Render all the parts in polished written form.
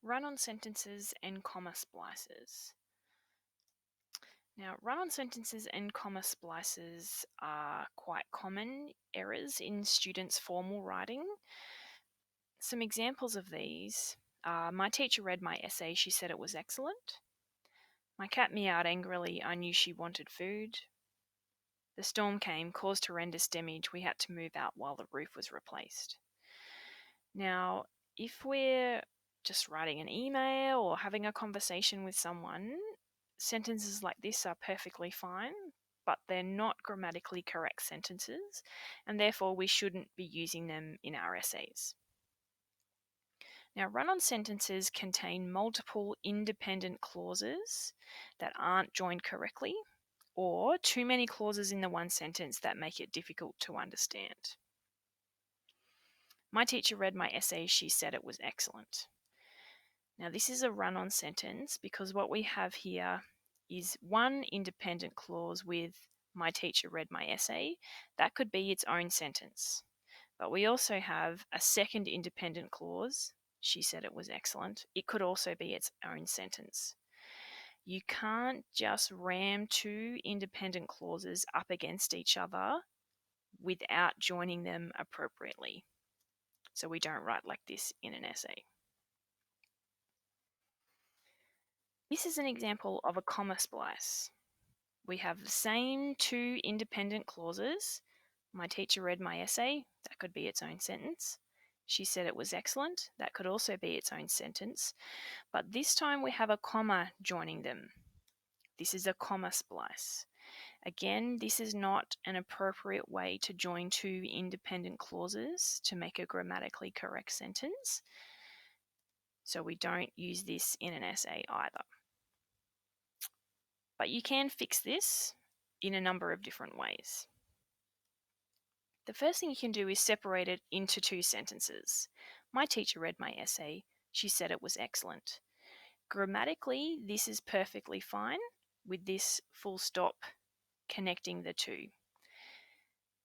Run-on sentences and comma splices. Now, run-on sentences and comma splices are quite common errors in students' formal writing. Some examples of these are: my teacher read my essay, she said it was excellent. My cat meowed angrily, I knew she wanted food. The storm came, caused horrendous damage, we had to move out while the roof was replaced. Now, if we're just writing an email or having a conversation with someone, sentences like this are perfectly fine, but they're not grammatically correct sentences, and therefore we shouldn't be using them in our essays. Now, run-on sentences contain multiple independent clauses that aren't joined correctly, or too many clauses in the one sentence that make it difficult to understand. My teacher read my essay, she said it was excellent. Now, this is a run-on sentence because what we have here is one independent clause with my teacher read my essay. That could be its own sentence. But we also have a second independent clause, she said it was excellent. It could also be its own sentence. You can't just ram two independent clauses up against each other without joining them appropriately. So we don't write like this in an essay. This is an example of a comma splice. We have the same two independent clauses. My teacher read my essay. That could be its own sentence. She said it was excellent. That could also be its own sentence. But this time we have a comma joining them. This is a comma splice. Again, this is not an appropriate way to join two independent clauses to make a grammatically correct sentence. So we don't use this in an essay either. But you can fix this in a number of different ways. The first thing you can do is separate it into two sentences. My teacher read my essay. She said it was excellent. Grammatically, this is perfectly fine with this full stop connecting the two.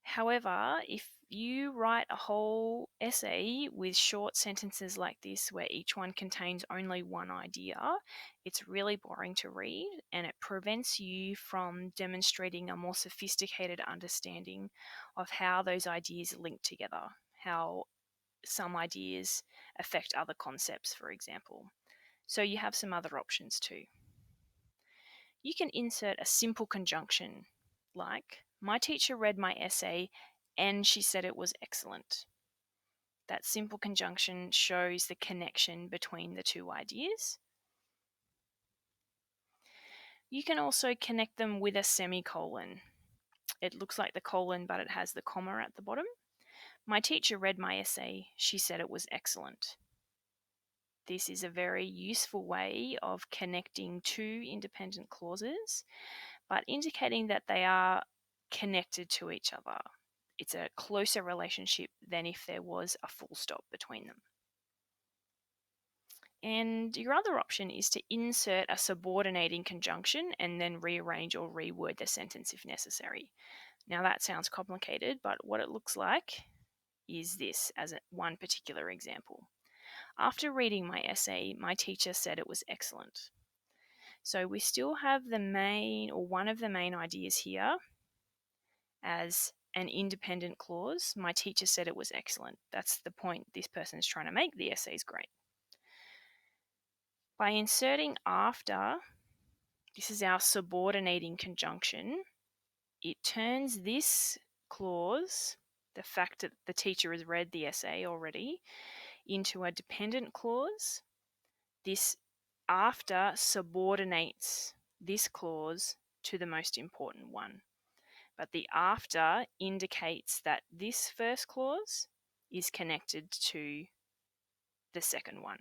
However, if you write a whole essay with short sentences like this, where each one contains only one idea, it's really boring to read and it prevents you from demonstrating a more sophisticated understanding of how those ideas link together, how some ideas affect other concepts, for example. So you have some other options too. You can insert a simple conjunction like, my teacher read my essay and she said it was excellent. That simple conjunction shows the connection between the two ideas. You can also connect them with a semicolon. It looks like the colon, but it has the comma at the bottom. My teacher read my essay. She said it was excellent. This is a very useful way of connecting two independent clauses, but indicating that they are connected to each other. It's a closer relationship than if there was a full stop between them. And your other option is to insert a subordinating conjunction and then rearrange or reword the sentence if necessary. Now that sounds complicated, but what it looks like is this as one particular example. After reading my essay, my teacher said it was excellent. So we still have the main, or one of the main ideas here as an independent clause. My teacher said it was excellent. That's the point this person is trying to make. The essay is great. By inserting after, this is our subordinating conjunction, it turns this clause, the fact that the teacher has read the essay already, into a dependent clause. This after subordinates this clause to the most important one. But the after indicates that this first clause is connected to the second one.